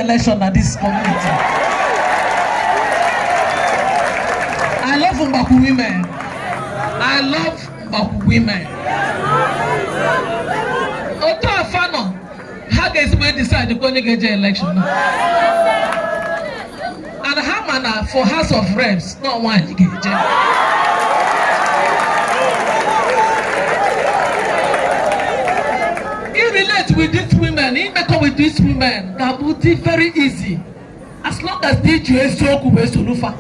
election at this community. I love MGBAKWU women. I love MGBAKWU women. Oto Afano, how does we decide to go to the election? And how manner for House of Reps, not one to get. Relate with these women, he make up with these women, that would be very easy. As long as they just talk with Sulufa.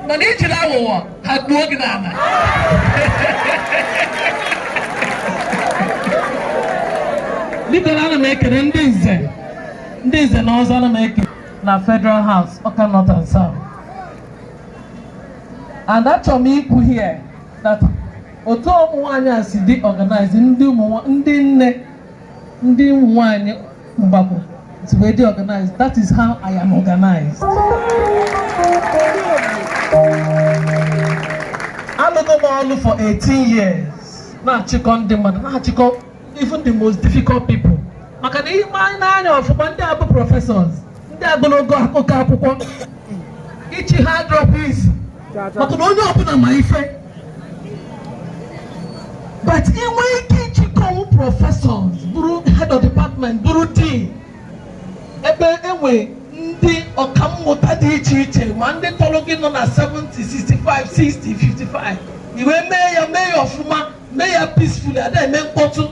But each and our had no gana. Little Anamaker and this and also Anamaker, na Federal House, Awka North and South. And that's for me to hear that. Oto mwanya si di organize ndi mwanya mbako to be di organized. That is how I am organized. I look all for 18 years. Na chikon demand, na chikon even the most difficult people. Makani na of bandi abu professors. Ndi agono go akoka akwukwo. Ichi hard drop easy. Makano onye obuna ma ife. But in way teaching professors, Buru head of department, Buru dean, anyway, the Okamota teacher, one day talking on a 70, 65, 60, 55. You were mayor of Fuma, mayor peacefully, and then make bottle.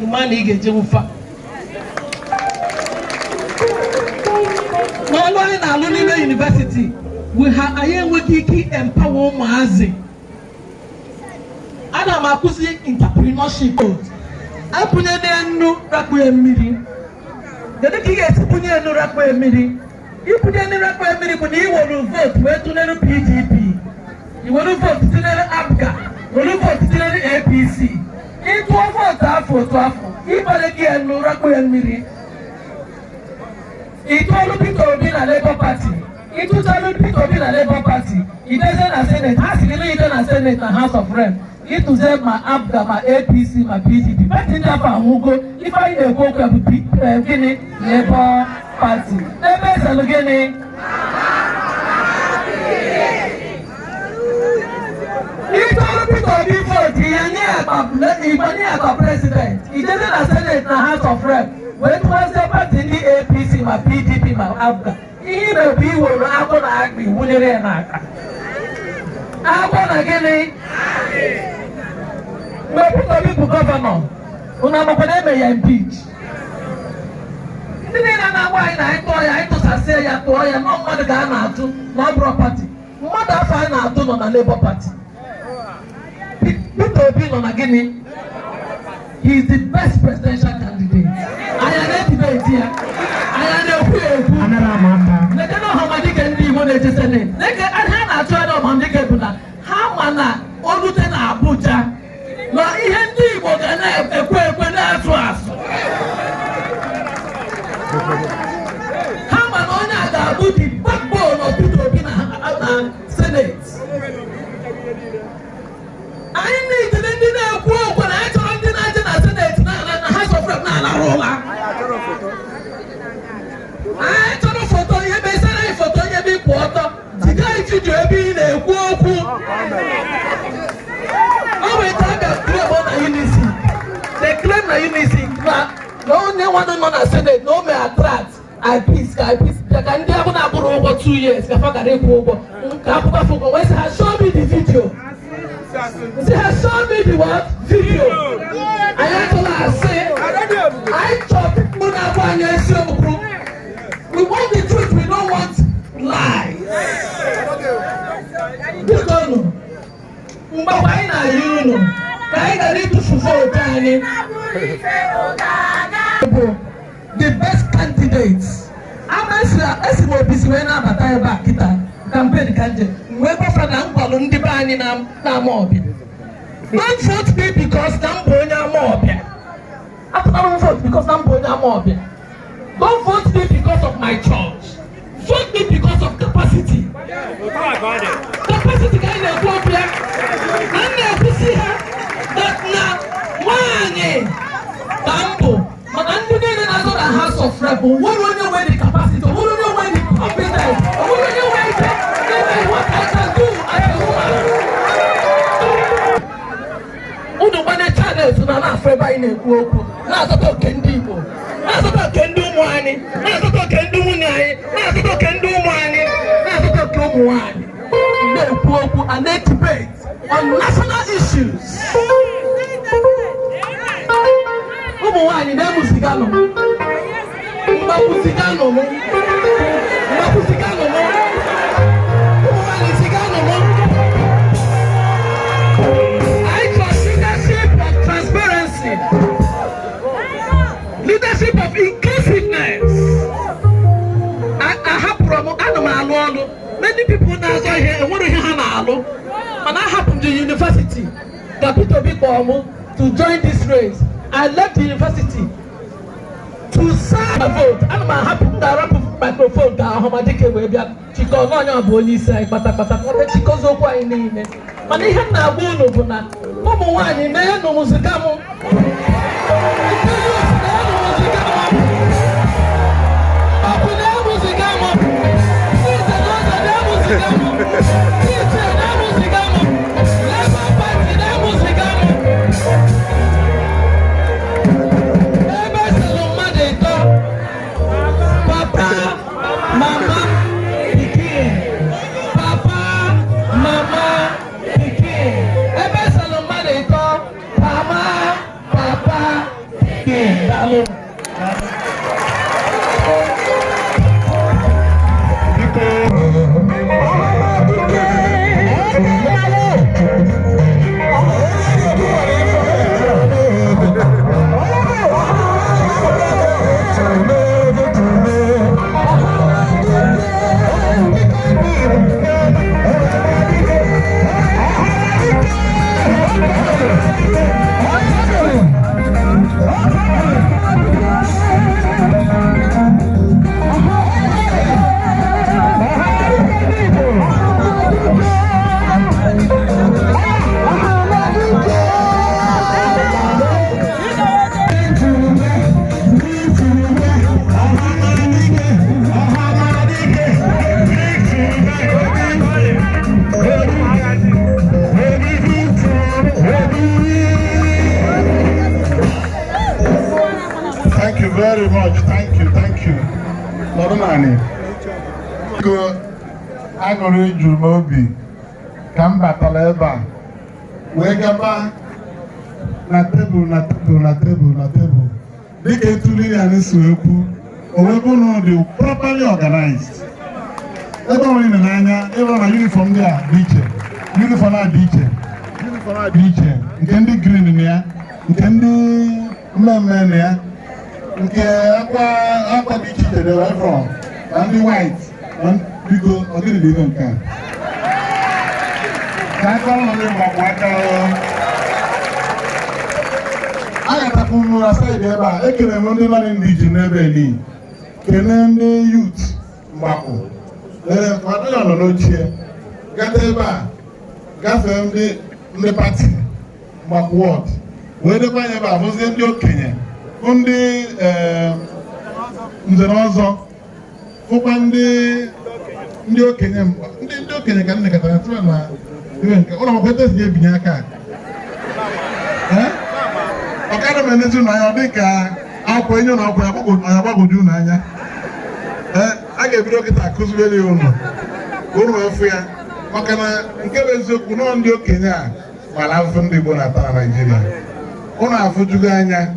Money get you fat. No one in Aluniva University, we have a young wiki empower Mazi. Ana makusi entrepreneurship code. Apunye no rakwe miri. Dede kiye apunye no rakwe miri. Ipunye no rakwe miri ko ni wonu vote we to no PDP. You wonu vote to no ABGA. Wonu vote to no APC. Itu vote afo to afo. Ibale kiye no rakwe miri. Itu olu Peter Obi na Labour Party. Itu olu Peter Obi na Labour Party. It doesn't na Senate. Has it na Senate na House of Reps. It to say my ABGA, my APC, my PDP. But in that one, if I go to Guinea Labour Party, Labour is Guinea. If all people be vote, he president. He doesn't have Senate na House of Reps. When was the party in the APC, my PDP, my ABGA? He will be where I'm going to agree. Wouldn't it? I'm going to Guinea. But people governor, Unamapane may impeach. The name of why I say, I am not mother Ghana to no property. Mother fine out on the Labour Party. Peter Obi on a Guinea. He is the best presidential candidate. I am not debate here. I am the Let know how much can be when it is a name. Let get a hand at Ohamadike Ndigbo. How mana Olutena Abuja. No, he had Ndigbo can have a quick when that's was. How man on that the backbone of Peter Obi Senate. I need to quote when I told the Senate and House of Reps. I told a photo, you may say a photo, you be quarter. The guy should be in a quote. They claim that unity, but no one on the Senate, no may attract. I peace. They can never have over 2 years. They has shown me the video. She has shown me the what? Video. I actually say, I chop people that want group. We want the truth, we don't want lies. You don't know. The best candidates. Don't vote me because don't vote me because of my church. Vote me because of capacity. Capacity kind of problem. And you see that now money. Tambo. But I'm doing another House of Rep, we don't know the capacity, we don't know the competence, we don't know what I can do as a woman. We don't want to channel to an Africa in a group. That's what I can do. That's what I can do, money. That's what I can do, money. That's what I can do, money. That's what I can do, money. And they debate on national issues. Umuwani ne musigano. Musigano mo. Musigano mo. Umuwani sigano mo. I trust leadership of transparency. Leadership of inclusiveness. I have promo animal. Many people now say here, what do you have? And I happened to university. Dr Victor Umeh to join this race. I left the university to serve a vote. And I happened to rap microphone to Ohamadike Ndigbo. She called on your boy, say, but she goes over in the and he had now one over now. Number one, he may no musicamo. Thank you very much. Thank you. Go, I go read Jumobi. Come back to Leba. Wake up. Na table. They get to lead and Sueku. Or we properly organized. Everyone in the Nanya, everyone uniform there, DJ. Uniform DJ. You can do green in here. You can do man here. Okay, Aqua Beach is the way from. And the white. And we go, okay, they don't come. That's all of them are white. I got a full aside there, but I can remember in the Geneva. Can youth, Mako. Let us not know here. Gateba, Gatham the party, Makward. Where the Payaba was in your Kenya. Only Nzenozo, Fopande, Ndio Kenya can make a transfer. Even all of the year Binyaka. I can't manage to I'll put you on Abago Junaya. I gave you a cause very own. Go to Afia. Makana, Kevin Kuno Ndio Kenya, while I'm from the Bonata, Nigeria. Ona Fujuganya.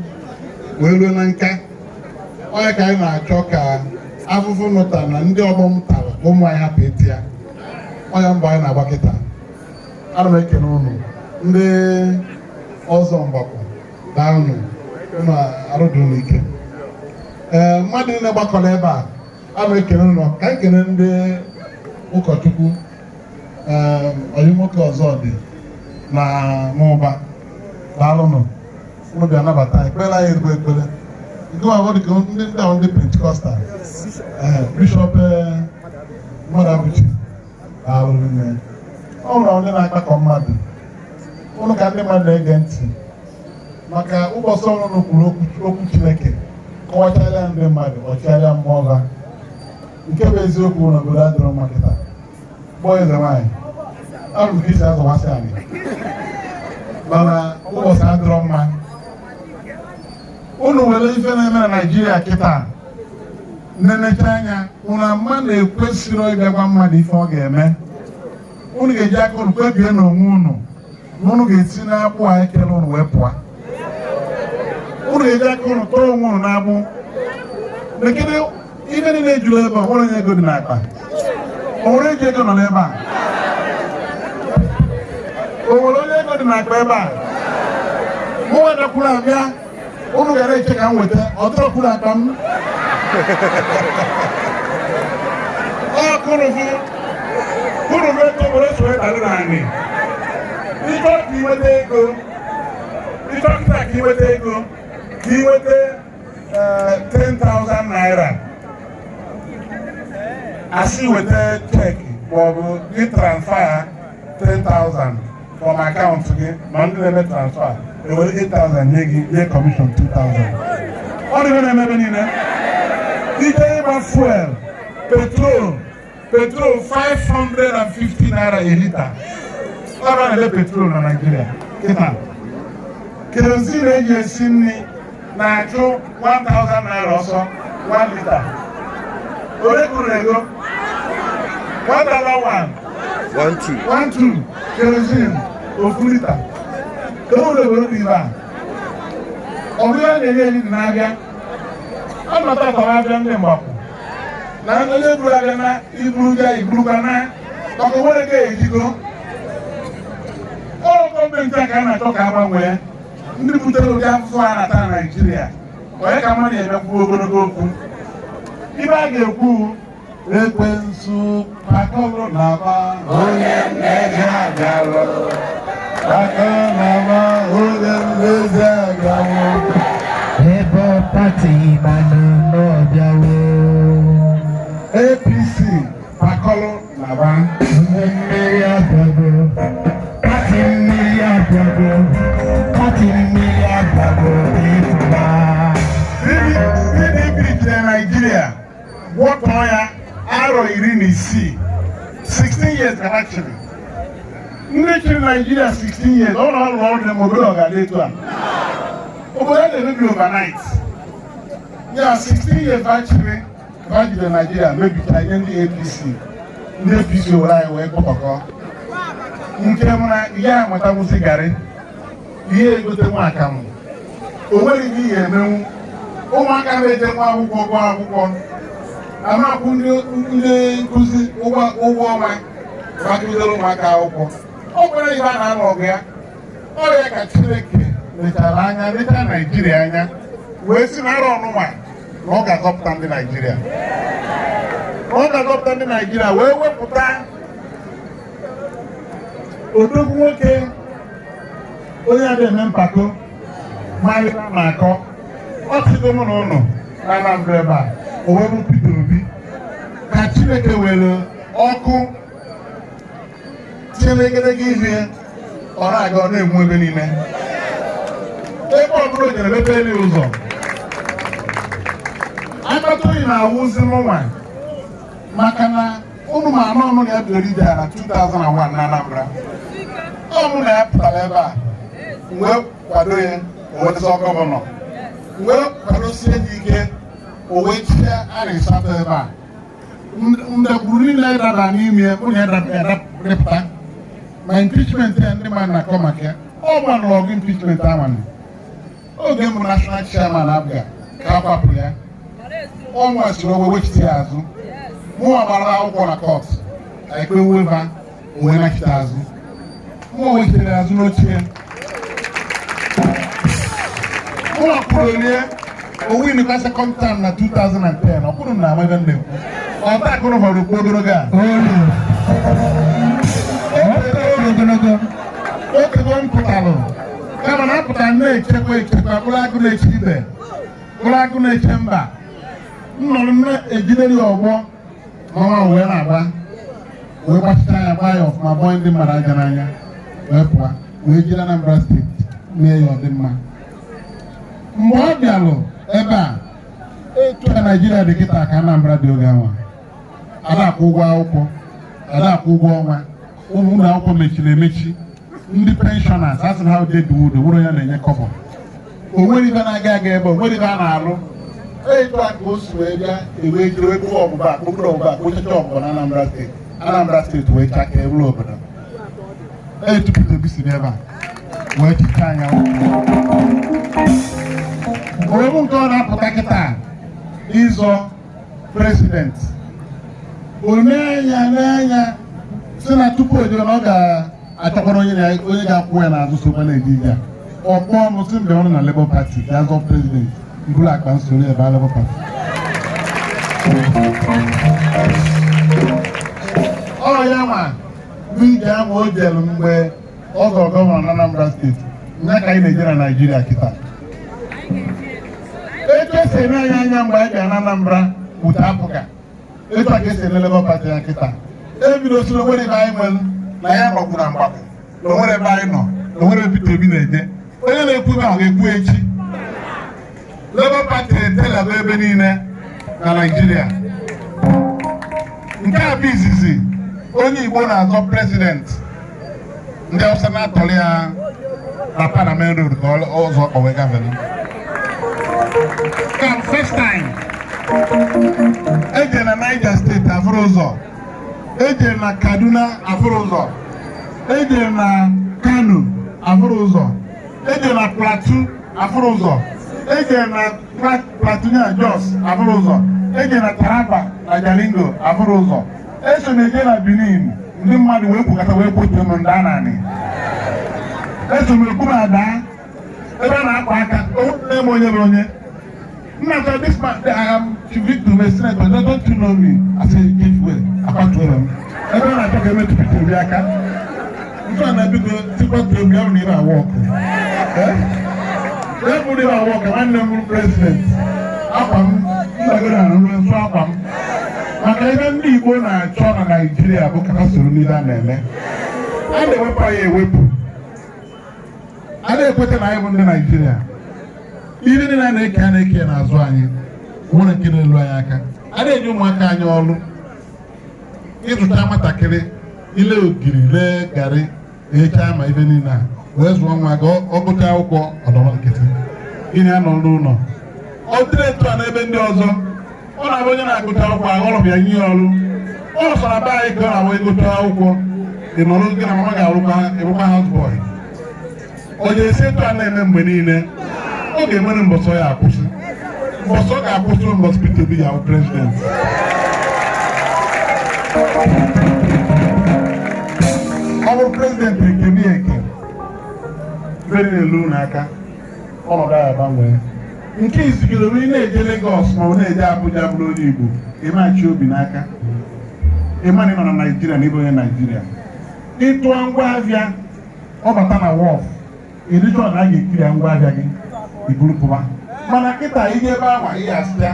Welu nanka oya ka na achoka afufu nota na ndị ọgbọ mtara ụmụ anyị hapụ etia oya mgbe anyị na-agbakịta ana m ekene ụnụ ndị ọzọ mgbakọ daanụ ụnụ arụdụ n'ike mmadụ niile gbakọrọ ebe a ana m ekene ụnụ ka anyị kene ndị ụkọchukwu onye nwoke ọzọ dị na mụba daalụnụ ụnụ bịa nabata ekpere anyị ezigbo ekpere nke ma ọ dị ka ndị ahụ ndị Pentecostal Bishop Madabuchi daalụrụ nne ọ nwere onye na-akpakọ mmadụ ụnụ ka ndị mmadụ na-ege ntị maka ụbọchị ọrụ kwuru okwu Chineke kọwacharịa ndị mmadụ ọchịarịa mmụọ ha nke bụ eziokwu n'obodo adịrọ mma kịta gbọọ eze nwaanyị abụ ka isi azọwasị anyị mana ụbọchị adịrọ mma unu nwere ife na-eme na Naịjirịa kịta nnenecha anya unu ama na-ekwesịrị ịbịagwa mmadụ ife ọ ga-eme unu ga-eji aka unu kpebie n'onwe unu na unu ga-esi n'agbụ a ekele unu wee pụọ unu ga-eji aka unu tọọ onwe unu n'agbụ nekede ife niile ejuru ebe a nwere onye ego dị n'akpa o nwere eji ego nọ n'ebe a o nwere onye ego dị n'akpa ebe a mụ wedakwuru abịa unu gara eche ka m weta ọ dọrọkwuru akpa m unu ego were soro dalụ anyị ịchọ ka iweta ego ịchọkịta ka iweta ego ka iweta 10,000 naira asị weta cheki maọbụ gị transfer 10,000 from akaụntụ gị ma ndị na-eme transfer ewere 8,000 nye gị nye kọmishọn 2,000 ọ dịbe na-emebe niile ike ịgba fuel petrol 550 naira a lita ọ na-ele petrol na Naịjirịa kịta kerozin eji esi nri na-achụ 1,000 naira ọsọ 1 lita ole kwuru ego 1,2 kerozin ofu lita ewere were dị ibe a ọ bụrụ ya na-enye eri dị n'abịa ọ nọta atọmabịa ndị mgbapụ na onye buru abịa na iburuga na maka onwere ga-ejigo ọrụ gọọmenti a ka a na-achọ ka agbanwee ndị butere ụdị afụfụ a na-ata na Naịjirịa onye ka mmadụ emekwu ogologo okwu ibe a ga-ekwu ekwensu akọlụ na-aba onye mmezi abịalụ akọlụ na-aba onye mmezi abịalụ ebe pati manụ n'ọbịawo APC akọlụ na-aba onye mmeri abịago pati mmeri abịago pati mmeri abịago ịpụta PDP jire Naịjirịa gwọtọọ ya arọ 16 years actually ndị chịrị Naịjirịa 16 years ọ na-alụ ọrụ na obodo ọgada etu a obodo na-emebi overnight ya 16 years achịrị ka ha jide Naịjirịa mebichara ihe ndị APC were anyị wee kpọkọ nke mụ na ihe a nwetawụzi garị ihe egote nwa akamụ o nweghị ihe ihe emenwu ụmụaka na-eje nwa akwụkwọ gụọ akwụkwọ amakwụ ndị nkụzi ụgwọ ọnwa gbakụzere ụmụaka akwụkwọ ọ gwara ihe a na-alụ ọgụ ya ọrịa ka Chineke lechara anya lecha Naịjirịa anya wee si na arọ ọnụnwa na ọ ga-azọpụta ndị Naịjirịa wee wepụta odogwu nwoke onye a na-eme mpako marịla na-akọ ọ tigo mụ na ụlọ na Anambra ebe a o wee bụ Peter Obi ka Chineke were ọkụ tinye n'egedege ihe ọ na-aga ọ na-enwu ebe niile ebe ọbụla o jere mepe elu ụzọ akpata oyi na-awụzi n'ụwa maka na ụmụ ma anọ ọnụ ya bidoro ije na 2001 na Anambra ọmụ na ya pụtara ebe a wee kwado ya owetụsọ gọvanọ wee kwadosie dị ike o wee chie arịsatọ ebe a ndagburu niile dada n'ime ụnụ ya dapụta ma impichment ya ndị mmadụ na-akọ maka ya ọ gbanụrụ ọgụ impichment amanụ oge mbụ national chairman abịa ka a kwapụrụ ya ọ nwesịrị owe wechite ya azụ mụnwa gbara akwụkwọ na kọt ekpe weva wee nachite azụ mụnwa wechitere azụ n'ochie mụnwa kwuru olie owinukwa sekọnd tam na 2010 ọ kwuru na amebe nnekwu ọta akụrụ họrọ okwu ogologo a okego m pụtalụ kama na apụta na-echekwa bụrụ agụ na-eche ibe bụrụ agụ na-eche mba nnọrọ na-ejideri ọgbọ n'ọnwa wee na-agba wee gbachita ya gbaa ya ọfụma bọọ ndị mmadụ aja n'anya wee pụọ wee jiri Anambra steeti mee ya ọdịmma mgbe ọ bịalụ ebe a etu na Nigeria dị kịta ka Anambra dị oge anwa ada akwụ ụgwọ akwụkwọ ada akwụ ụgwọ ọnwa ụmụ akwụkwọ mechiri emechi ndị pensioners asị ha dị duwudo wụrụ ya na-enye kọbọ o nwere ibe na-aga aga ebe o nwere ibe a na-alụ etu a ka o si wee bịa ewe jiri wee gbuo ọgbụgba okpuru ọgbụgba kpochacha ọgbụgba na Anambra steeti wee chaka eburu obodo etu Peter Obi si n'ebe a wee chicha anya onwe nke ọ na-apụta kịta ịzọ president n'anya si na tupu o jiri na ọ ga-achọkwara onye ga-akwụ ya n'azụ sokwa na-eji ya ọkpọ m si mgbe ọ nọ na Labour Party ga azọ president mbụrụ akpa nsoro ebe Labour Party ọ ya nwa n'ije ahụ o jelu mgbe ọ zọrọ gọvanọ na Anambra steeti nya ka anyị na-eje na Naijiria kịta etu esi eme anya mgbe anyị bịa na Anambra wute apụga etu a ka esi eme Labour Party ya kịta ebidosiri onwere ebe anyị nwere na ya nọkwu na mgbakọ na onwere ebe anyị nọ na onwere ebe Peter Obi na-eje onye na-ekwu ebe ahụ ga-ekwu echi Labour Party etelaba ebe niile na Naijiria nke a bụ izizi onye Igbo na-azọ prezident ndị Hausa na-atọrọ ya na Parliament Road ka ọzọ ọwe gavana ka first time eje na Niger steeti afụrụ ụzọ eje na Kaduna afụrụ ụzọ eje na Kano afụrụ ụzọ eje na Plateau afụrụ ụzọ eje na Plateau na Jos afụrụ ụzọ eje na Taraba na Jalingo afụrụ ụzọ eso na-eje na Benin ndị mmadụ wee kwukọta wee kpotuo m ndị a naanị eso m ekwu m ada ebe a na-akpa aka onye m onye bụ onye nna this man I am Victor Umeh Senator don't you know me I say give way akwatuola m ebe a na-achọ ka emetụ Peter Obi aka nke a na-ebido tikwatuo m ya bụ na ibe awa ọkụ ya bụ na ibe awa ọkụ nwanne m bụrụ prezident akwa m ndagoro arụrụ nsọ akwa m maka ebe ndị Igbo na-achọ na Naijiria bụ ka ha soro n'ihe a na-eme a na-ewepụ ya ewepụ a na-ekweta na anyị bụ ndị Naijiria ihe niile a na-eke n'azụ anyị nwere nke na-elu anyị aka a na-enye ụmụaka anyị ọrụ ịzụta nwatakịrị ile ogiri lee garị echa ma ibe niile a wee zụọ nwa gị ọgụta akwụkwọ ọdọrọ nkịtị gịnị a nọ n'ụlọ ọ dịrị etu a n'ebe ndị ọzọ ọ na-abụ onye na-agụta akwụkwọ aghọrọ bịa nye ọrụ ọ sọrọ be anyị ka ọ na-abụ ịgụta akwụkwọ ị nọrọ gị na mama ga-arụkwa house boy ọ ga-esi etu a na-eme mgbe niile ọ ga-enwere mbọsọ ya akwụsị mbọsọ ga-akwụsị mbọsọ Peter Obi ya bụ prezident ọ bụrụ prezident ekebi eke ibe na-elu n'aka ọnọdụ ya gbanwee nke izigoro onye na-eje Lagos ma ọ na-eje Abuja bụrụ onye Igbo ịmachi obi n'aka ịmanị nọ na Naijiria na ịbụ onye Naijiria ịtụọ ngwa ahịa ọ bata na wọf ịdịchọ na a ga-ekiri ya ngwa ahịa gị iburu pụwa mana kịta ihe ebe ahụ ihe asịa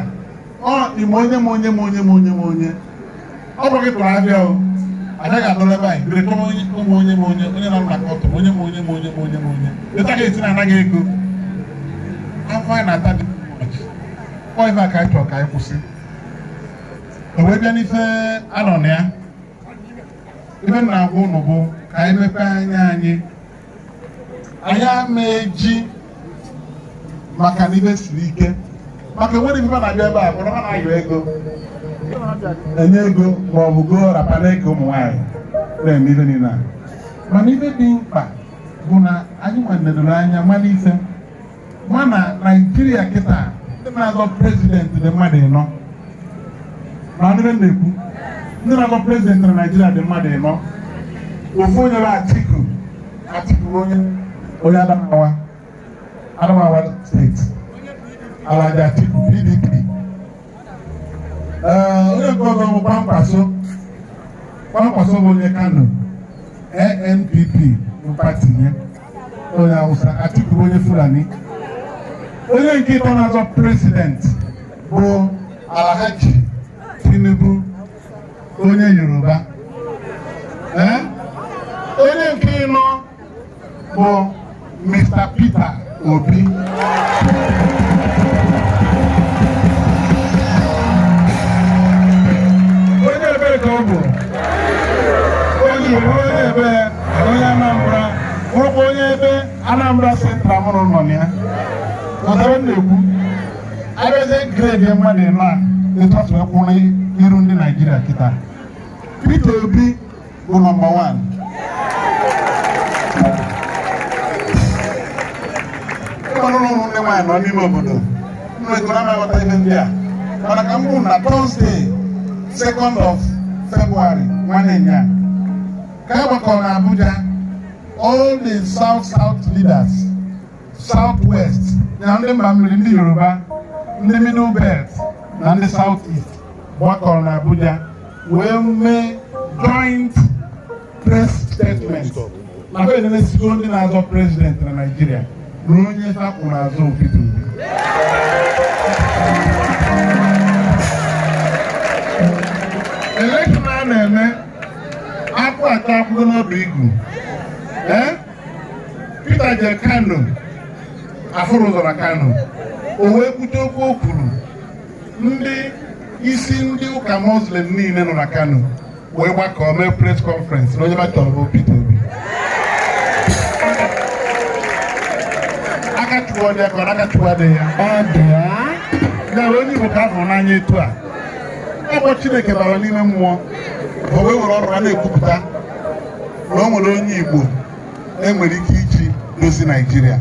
ọ ime onye ma onye ma onye ma onye ma onye ọ bụ gị tụrụ ahịa o anaghị adọrọ ebe anyị bere tọọ ụmụ onye ma onye onye nọ na kọtụ onye ma onye ma onye ma onye ma onye leta ga-esi na anaghị ego afọ anyị na-ata dị ọ ife aka anyị chọrọ ka anyị kwụsị o wee bịa n'ife anọ na ya ife na-agwa ụnụ bụ ka anyị mepee anya anyị ama eji maka na ibe siri ike maka enwere ife na-abịa ebe a bụrụ ha na-ayọ ego enye ego ma ọ bụ goo rapana ego ụmụ nwaanyị na-eme ife niile a mana ife dị mkpa bụ na anyị nwanedoro anya mana ife mana Naijiria kịta ndị na-azọ prezident dị mmadụ ịnọ na ndị na-ekwu ndị na-azọ prezident na Naijiria dị mmadụ ịnọ ofu onye bụ Atiku onye Adamawa steeti Alhaji Atiku PDP onye nke ọzọ bụ Kwankwaso bụ onye Kano ANPP bụ pati ya onye Hausa Atiku bụ onye Fulani onye nke ịtọ na-azọ prezident bụ Alhaji Tinubu onye Yoruba onye nke ịnọ bụ Mr Peter Obi be onye Anambra bụrụkwa onye ebe Anambra Central mụrụ nọ na ya ọzara na-ekwu abịazie grade mmadụ ịnọ a ịtọtụ ekwụrụ iru ndị Naijiria kịta Peter Obi bụ nọmba 1 ịgbanụrụ ụmụ ndị nwaanyị nọ n'ime obodo nnwekọrọ amaghọta ihe ndị a mana ka m kwuru na Thursday 2nd of February nwanne nya ka a gbakọrọ na Abuja all the south leaders south west na ndị mba mmiri ndị Yoruba ndị middle belt na ndị south east gbakọrọ na Abuja wee mee joint press statement na be na-esigo ndị na-azọ president na Nigeria ruo onye sapụ na-azọ Peter Obi. Election a na-eme akwụ atọ akwụgo n'ọdụ igu Peter je Kano afụrụ ụzọ na Kano o wee kwute okwu o kwuru ndị isi ndị ụka Muslim niile nọ na Kano wee gbakọọ mee press conference na onye batọrọ bụ Peter Obi. Aka chụwa dị aka aka chụwa dị ya ya onye Igbo ka afọ n'anya etu a ọgbọ Chineke bara n'ime mmụọ o wee were ọrụ ha na-ekwupụta na o nwere onye Igbo enwere ike iji dozi Naijiria.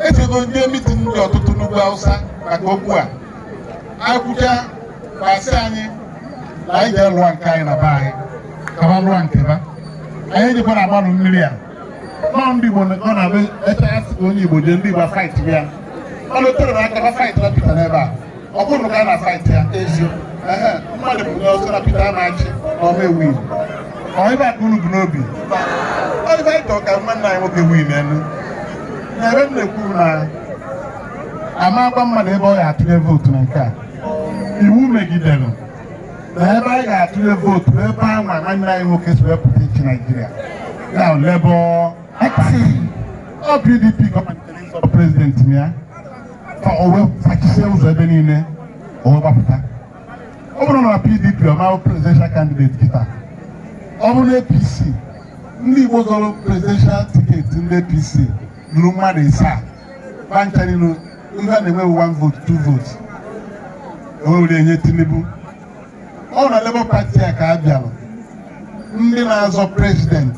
Echego ndị mitin ndị ọtụtụ n'ugwu Hausa maka okwu a Abuja kwasị anyị na anyị ga-elụọ nke anyị na be anyị kaba lụọ nke ba anyị jikwa na agbanụ mmiri a nọ ndị Igbo ọ na-abụ echasị ka onye Igbo jee ndị Igbo fight ya ọ na-etere na aka fight na Peter n'ebe a ọ bụrụ ka a na fight ya eziokwu mmadụ bụ na ọsọ na Peter na-achị na ọma ewu ọ ebe aka unu bụ n'obi ọ ebe anyị tọọ ka nwanne anyị nwoke win elu na ebe m na-ekwu na ama agba mmadụ ebe ọ ga-atụnye vootu na nke a iwu megidere na ebe anyị ga-atụnye vootu ebe anwa nwanne anyị nwoke si wepụta ichi Naijiria na Labour Party ọ PDP gọọmenti ịzọ prezidenti ya ka o wee fachisie ụzọ ebe niile o wee gbapụta. Ọ bụrụ na PDP ọ ma presidential candidate kịta ọ bụrụ na APC ndị Igbo zọrọ presidential tiketi ndị APC lụrụ mmadụ isaa bancharilu ihe a na-enwe 1 vote 2 votes ewere enye Tinubu. Ọ na Labour Party a ka a bịara ndị na-azọ president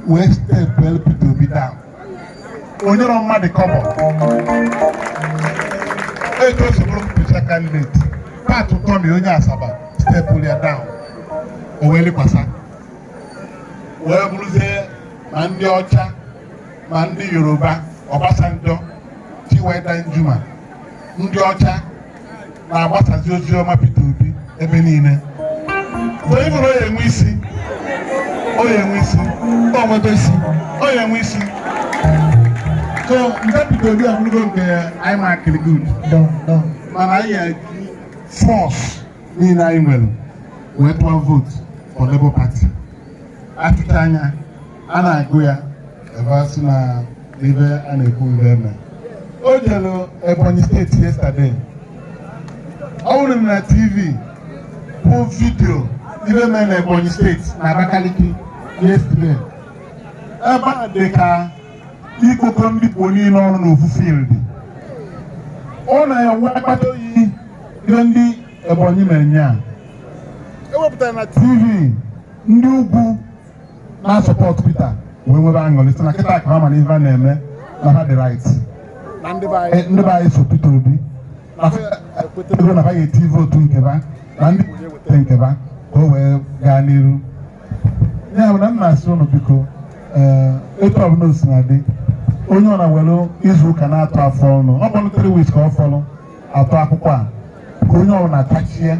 wee steepụ Peter Obi down onye rọ mmadụ kọbọ etu o si bụrụ presidential candidate Pat Utomi onye Asaba steepụ ya down o wee lekwasa wee bụrụzie ma ndị ọcha ma ndị Yoruba Obasanjo Chiweda Njuma ndị ọcha na-agbasazi ozi ọma Peter Obi ebe niile onye bụrụ onye enwe isi onye enwe isi so nke Peter Obi abụrụgo nke anyị makịrị good mana anyị eji force niile anyị nwere wee tụọ vote for Labour Party. Atụcha anya a na-agụ ya ebe asị na ebe a na-ekwu eme o jere Ebonyi steeti yesterday ọ hụrụ m na TV bụ vidio ibe mee na Ebonyi steeti na Abakaliki yesterday ebe a dị ka ikpokọ ndị Igbo niile ọrụ n'ofu field ọ na-enwe akpata oyi ihe ndị Ebonyi mere nya ewepụtara na TV ndị ugwu na-asọpọt Peter wee nwebe aṅụrị sị na kịta ka ha ma na ife a na-eme na ha dị right na ndị be anyị so Peter Obi na ekwetego na ha ga-eti vootu nkeba na ndị weta nkeba ka o wee gaa n'iru. Ya bụ na m na-asị ụnụ biko etu ọbụla o si na dị onye ọ na-were izu ụka na-atụ afọ ọnụ ọ bụrụ 3 weeks ka ọ fọrọ atụ akwụkwọ a ka onye ọbụla atachie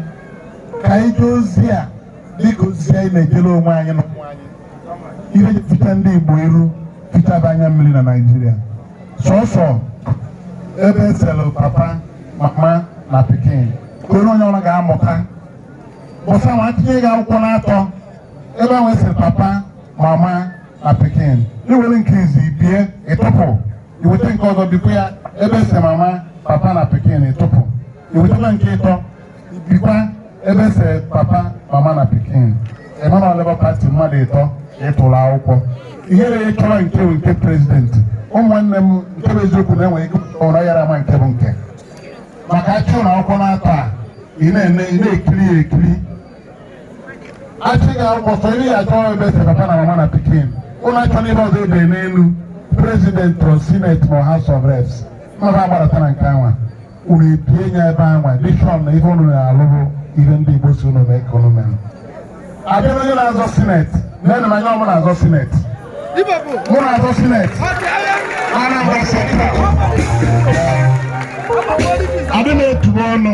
ka anyị jee ozi a dịka ozi anyị na-ejere onwe anyị na ụmụ anyị ihe ficha ndị Igbo iru fichaba anya mmiri na Naijiria sọsọ ebe eselu papa mama na pikin ka onye ọbụla ga-amụta bụsa ma atinye gị akwụkwọ na-atọ ebe ahụ esere papa mama na pikin iwere nke izi bie ịtụpụ iweta nke ọzọ bikwa ya ebe ese mama papa na pikin ịtụpụ iwetakwa nke ịtọ ibikwa ebe ese papa mama na pikin ịma na Labour Party mmadụ ịtọ ịtụrụ akwụkwọ ihere chọrọ nke prezidenti ụmụnne m nke bụ eziokwu na-enwe ike ụra yara ama nke bụ nke maka achị ụlọ akwụkwọ na-atọ a ị na-ekiri ya ekiri achị ga-akwụkwọ sọ iri ya achọ ebe ese papa na mama na pikin ụlọ achọ n'ihe ọzọ ebe n'elu prezidenti o sineti ma House of Reps mmadụ agbarata na nke anwa unu ebie nya ebe anwa dishọn na ihe unu na-alụrụ ihe ndị Igbo si unu mee ka unu mere abịa onye na-azọ sineti nene m anya ọ mụ na-azọ sineti mụ na-azọ sineti Anambra Central adị na-etubo ọnụ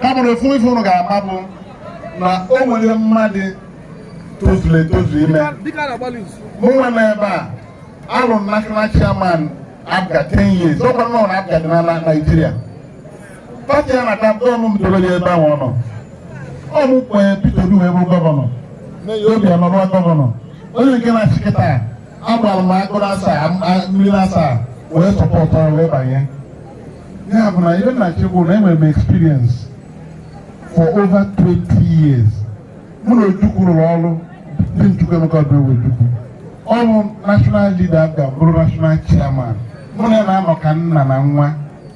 kamụrụ efu ife unu ga-ama bụ na o nwere mmadụ tozuru etozu ime mụ nwe n'ebe a alụ national chairman Abga 10 years ọ gwara na Abga dị na Nigeria pati ya na-ata ọnụ m doro ya ebe ahụ ọ nọ ọ mụ kwenye Peter Obi wee bụ gọvanọ Obi anọrọ gọvanọ onye nke na-achị kịta agbara m agụrụ asaa mmiri asaa wee sọpọtụ wee banye ya bụ na ihe nnachi bụ na enwere m experience for over 20 years mụ na Ojukwu rụrụ ọrụ dị Nchukwu Emeka Ojukwu ọ bụ national leader Abga bụrụ national chairman mụ na ya na-anọ ka nna na nwa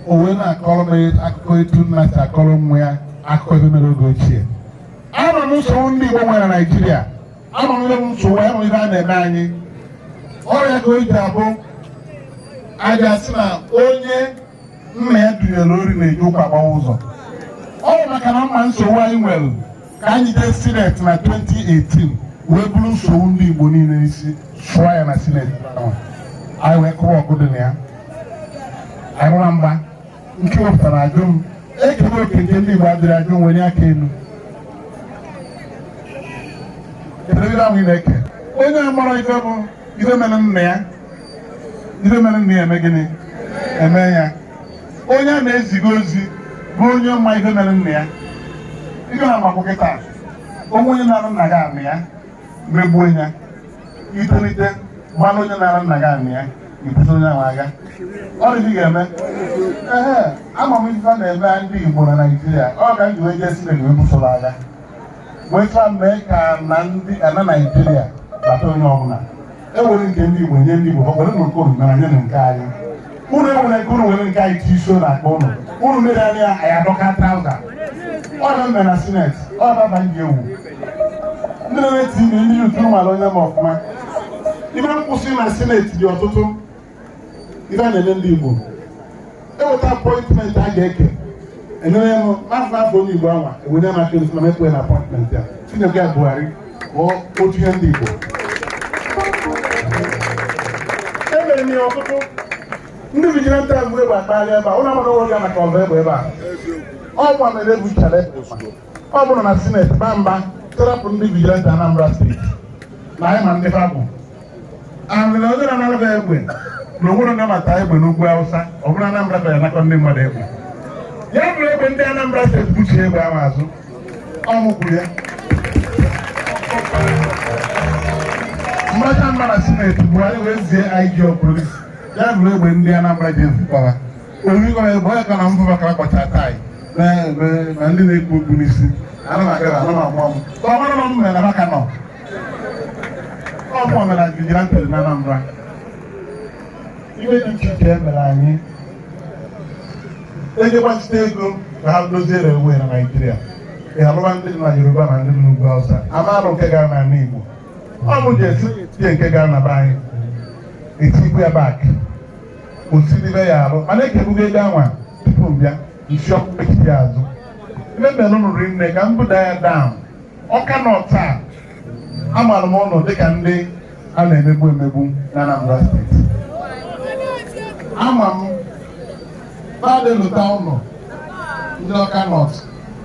o wee na-akọrọ m akụkọ etu nna si akọrọ nwa ya akụkọ ebe mere oge ochie ama m nsogbu ndị Igbo nwere na Naịjirịa ama m ihe nsogbu ama ihe a na-eme anyị ọrịa ka o ji abụ aja sị na onye nna ya dunyere ori na-eji ụkwa agbawa ụzọ ọ bụ maka na mma nsogbu anyị nwere ka anyị jee sineti na 2018 wee bụrụ nsogbu ndị Igbo niile n'isi sụọ ya na sineti anyị wee kụwa ọgụ dị na ya anyị nwere mgba nke wepụtara ajụ m ekebe oke nke ndị Igbo adịrị ajụ nwere aka elu kedụ ahụ ị na-eke onye amara ife bụ ife mere nna ya eme gịnị eme ya onye a na-eziga ozi bụ onye mma ife mere nna ya ihe na agbapụ kịta onwe onye na-arụ nna gị anị ya megbuo ya itolite gbalụ onye na-arụ nna gị anị ya ibuso onye ahụ agha ọ dị ga-eme ama m ife na-eme ndị Igbo na Naịjirịa ọ ga nji wee jee sineti wee busoro agha wee chọọ mee ka na Naịjirịa bata onye ọbụla ewere nke ndị Igbo nye ndị Igbo ọ kwere na okoro na nye na nke anyị unu ewere nke unu were nke anyị ti iso na akpa unu mere anya ya anyị adọka trauza ọ na mme na sineti ọ baba ndị ewu ndị na-eti ime ndị utu mara onye ma ọfụma ibe nkwụsị na sineti dị ọtụtụ ibe a na-eme ndị Igbo eweta apọịntment a ga-eke enyere m n'afọ onye Igbo anwa ewenye m aka esi na mekwe na apọịntment ya Tinubu ya Buhari bụ otu ihe ndị Igbo emere m ya ọtụtụ ndị vigilante a mgbe egbe akpagharị ebe a ụlọ amara ụlọ ya maka ọzọ egbe ebe a ọ bụ mere ebuchara ọ bụrụ na sineti ba mba terapụ ndị vigilante Anambra steeti na anyị ma ndị fabụ ahụrụ onye na-anara egbe na onwere na-amata egbe n'ugwu Awụsa ọ bụrụ Anambra ka ya nakọ ndị mmadụ egbe ya bụrụ egbe ndị Anambra steeti buchie egbe ahụ azụ ọnwụ kwuru ya mmacha mma na sineti Buhari wee zie IG polisi ya bụrụ egbe ndị Anambra ji ezukọwa orikọrọ egbe onye ka na mbụ bakara kpọcha tai na ndị na-ekpu okpu n'isi ana m agara ana m agwa m ọ mara na m mere na maka nọ ọ bụ omena vigilante na Anambra ibe dị iche iche emere anyị ejegbachite ego ka ha doziere ewe na Naịjirịa alụba ndị dị na Yoruba na ndị dị n'ugwu Awụsa amarụ nke gara n'ala Igbo ọ bụ ji esi tie nke gara na be anyị etikwu ya bak osiribe ya arụ mana ekebugo ego anwa tupu m bịa isi ọkụ echichi ya azụ ebe mere nụrụ nne ka m buda ya down Awka North taa amara m ụlọ dịka ndị a na-emegbu na Anambra steeti ama m na-adị lụta ụlọ ndị Awka North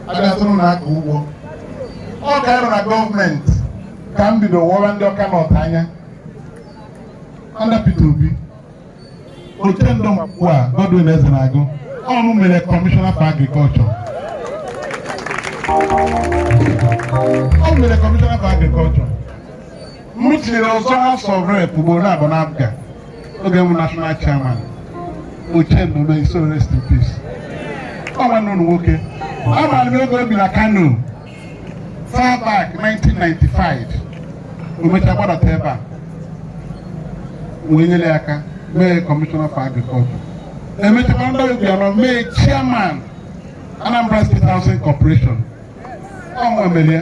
abịatụrụ na-akọ ugbo ọ ka ịrụ na gọọmenti ka m bido wọra ndị Awka North anya under Peter Obi oche ndụ mkpu a Godwin Eze na-agụ ọnụ mere Commissioner for Agriculture m tinyere ọzọ House of Rep ugboro abụọ na Abga oge m national chairman oche ndụ mee so rest in peace ọ nwanne ụlọ nwoke amaara m ego ebi na Kano far back 1995 umecha gbadata ebe a wee nyere aka mee Commissioner for Agriculture emechakwa ndị oyibo ya nọ mee Chairman Anambra State Housing Corporation ọmụma mere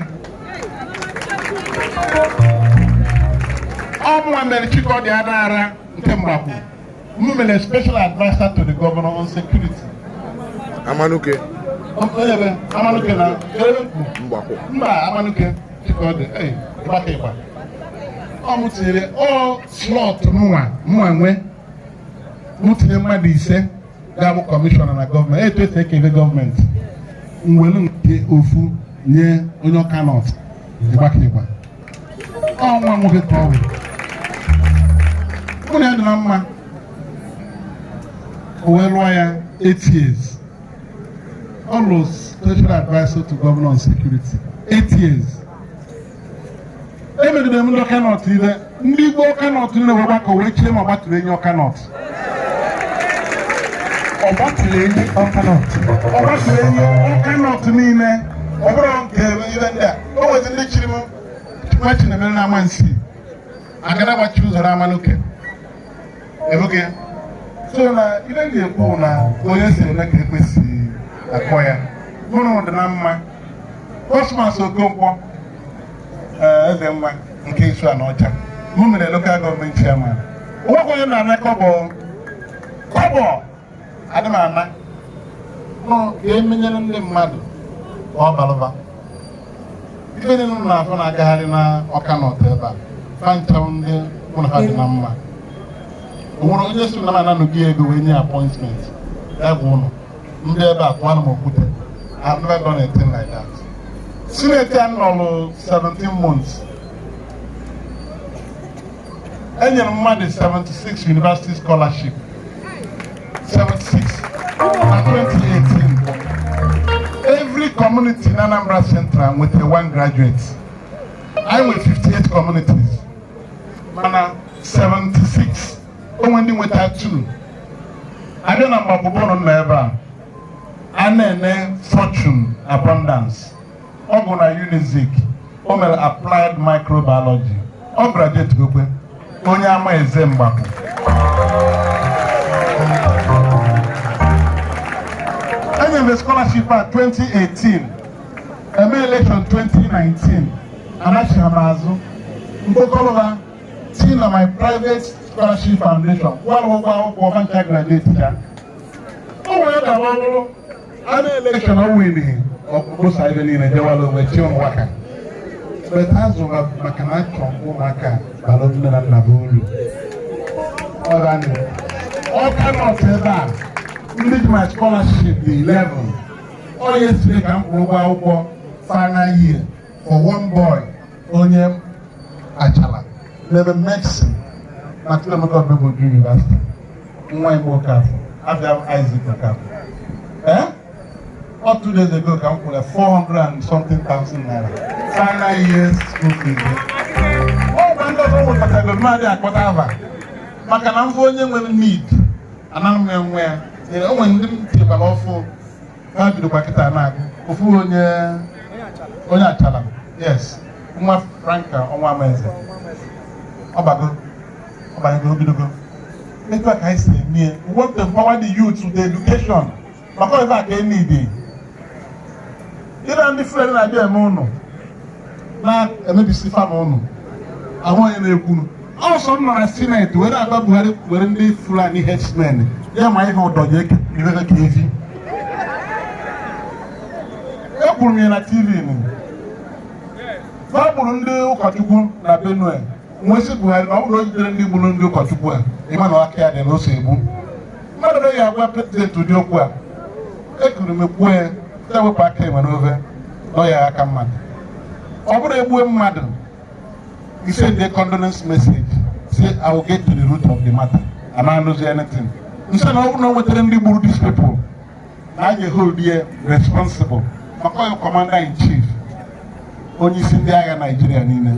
ọmụma mere Chikodi Adara nke Mgbakwu mmele Special Advisor to the Governor on Security Amanuke Amanuke na Mgbakwu mba Amanuke Chikodi ịgbaka ọ mụtinyere slot mụnwa nwe mụtinye mmadụ 5 ga-abụ kọmishọna na gọọmenti etu esi ekele gọọmenti mwelu nke ofu nye onye Awka North ịgbaka nwa nwoke ka ọ bụ mụ na ya dị na mma o wee lụọ ya 8 years always special advisor to governor on security 8 years emegide m ndị Awka North ile ndị Igbo Awka North niile wee gbakọ wee chie ma ọ gbatụrụ enyi Awka North ọ gbatụrụ enyi Awka North niile ọ bụrụ nke ile ndị a o nwezi ndị chiri m machi na mere na amansi agada gbachi ụzọ Amanuke ebuge so na ile ndị ekwu na onye si eme ka ekwesị akpọ ya mụrụ dị na mma Cosmas Okonkwo eze mma nke isu a n'ọcha mụ mere local government chairman onwekwa onye na-ana kọbọ adị m ana nọ ga-emenyere ndị mmadụ ọ balụba ife dị nụ na-afọ na-agagharị na Awka North ebe a fanchaw ndị mụ na ha dị na mma o nwere onye si na m ananụghị ego wee nye appointment ya bụ ụlọ ndị ebe a tụwara m okwute I've never done a thing like that. Senate anọlụ 17 months. Enyere mmadụ 76 university scholarship 76 na 2018. Every community in Anambra Central with a 1 graduate. I with 58 communities. Mana 76. Onwe ndị nweta 2. Adị na mgbapụbọnụ na ebe a. Anene Fortune Abundance. Ọ bụ na Unizik. O mere applied microbiology. Ọ graduate gokwe. Onye ama eze Mgbakwu. Enye scholarship at 2018. Eme election 2019. Anachi Hamazu. Mbokolola. See na my private scholarship foundation. One graduate here. Oh, well, an election of winning of most even in a Jawalo with John Waka. But as of Macanacho, Maka, Balona and Nabulu. Awka North that. Need my scholarship, the 11. Oh, yesterday, come over final year for one boy, Onyem Achala. Never medicine. Not to the University. One more careful. After Isaac Makafo. Or 2 days ago, come for 400 and something thousand naira. Final years school fees. Oh, man, that's all what I got. Money, whatever. Makanam for you need. And I'm where. You know, when them take a lawful. How do you pack it now? Ofu onye Achala. Yes. Uma Franca, Oma Meze. Obago. Obago. Make like I say, we want to empower the youth with the education. Because I can need it. You don't different idea, mono. Now, maybe see mono. I want you to also, I see it. Whether I got wearing the Fulani headsmen, yeah, my whole dog, you never gave you. You put me on a TV. Babu ndio Okachukwu na Benue. Mwesi Buhari na ọbụla ojidere ndị Igbo ndị Okachukwu a. Ịma na aka ya dị n'ose egbu. Mmadụ ya agwa president ụdị okwu a. Ekuru m ekwu ya, wepụ aka enwe n'ofe. Nọ ya aka mmadụ. Ọ bụrụ egbue mmadụ. He send a condolence message. Say, I will get to the root of the matter. I'm not losing anything. Instead of no wetering the Igbo these people. Now you hold here responsible. Makoyo commander in chief. Only send the Agha Nigeria Nina.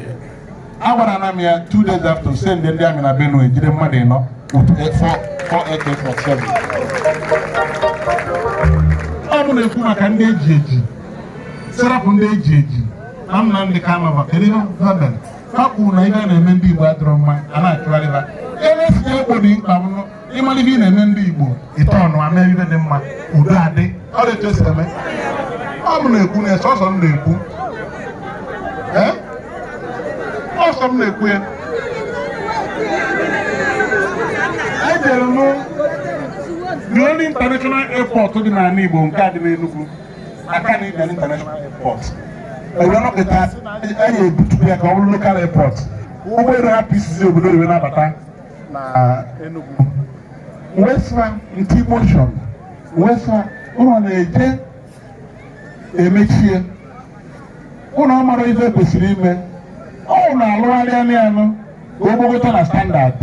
I want to 2 days after send them in a Benue, didn't matter enough with 4 AK-47. I'm going to come back and get set up on the AGG. I'm not the kind of a Canadian government. kwuru na ihe na-eme ndị Igbo adịrọ mma a na-achụgharịba ebe si ekpo dị mkpa bụ ịmara ihe na-eme ndị Igbo ite ọnụ ama ihe dị mma udo adị ọ dị etu esi eme ọ bụ na-ekwu na ọsọ m na-ekwu ọsọ m na-ekwu ya ejere m the only international airport dị n'ala Igbo nke a dị n'Enugu aka na Ibian International Airport ewere nọkịta enyi ebutupu ya ka ọ bụrụ local airport ụgbọelu hapụ isizi obodo iwe nabata na Enugu wesfa nke motion wesfa ụlọ na-eje emechie ụlọ mara ife kwesịrị ime ọ na-alụgharị anya anụ ka o gbogota na standard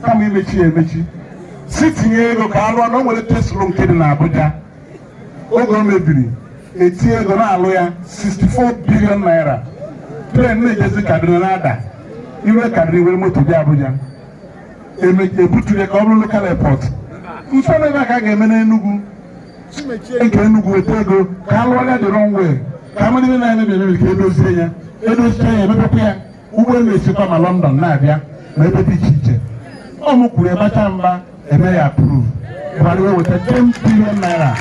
kama imechi ya emechi si tinye ego ka alụọ na o nwere teslo nke dị n'Abuja oge o mebiri etinye ego na-alụ ya 64 billion naira tren na-ejezi kadịrị na-ada iwe karịrị iwere moto dị Abuja ebuturu ya ka ọ bụrụ local airport mfe na ebe a ka a ga-eme n'Enugu nke Enugu weta ego ka a lụọla dị wrong way ka amara ibe na-emebi emebi ka edozie ya emepekwa ya ụgbọelu na-esikwa ma London na-abịa na ebe dị iche iche ọ mụ kwuru ebacha mba eme ya approve Buhari wee weta 10 billion naira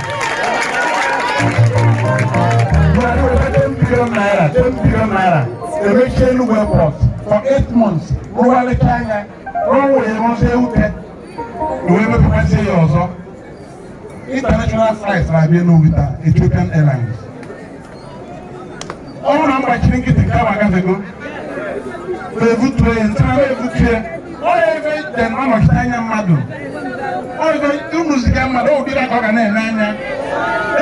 10 billion naira emechie Enugu airport for 8 months rụgharịcha anya rụọ wee rụzie ute wee mepekwazie ya ọzọ international flights na-abịa Enugu taa Ethiopian Airlines ọ bụrụ na mgbachiri nkịtị nke ahụ agafego na-evutue ntara na-evutue onye ebe dị na-anọchite anya mmadụ oge ụmụziga mmadụ ụdịrị aka ọ ga na-eme anya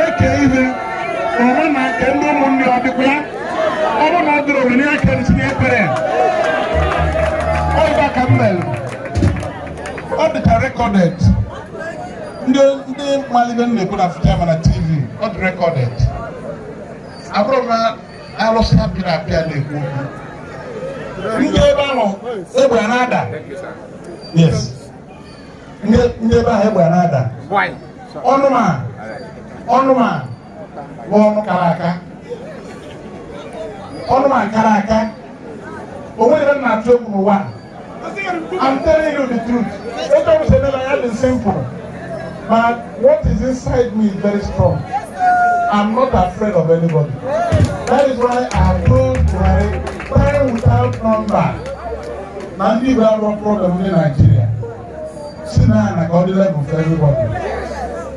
eke ihe onwe na nke ndị ụmụnne ọ dịkwa ya ọ bụ na ọ dịrị onwe ya kere tinye ekpere oge aka mmelu ọ dịka recorded ndị malibe na-ekwu na fụcha na TV ọ dị recorded abụrụ m alụsị apịrị apịa na-ekwu ndị ebe ahụ egbe na-ada yes ndị ebe ahụ egbe na-ada ọnụma bụ ọnụ kara aka o nwere ebe na-atụ egwu n'ụwa I'm telling you the truth. It's simple. But what is inside me is very strong. I'm not afraid of anybody. That is why I have told Buhari, time without number. Nandi will have a problem in Nigeria. See now, I got the level for everybody.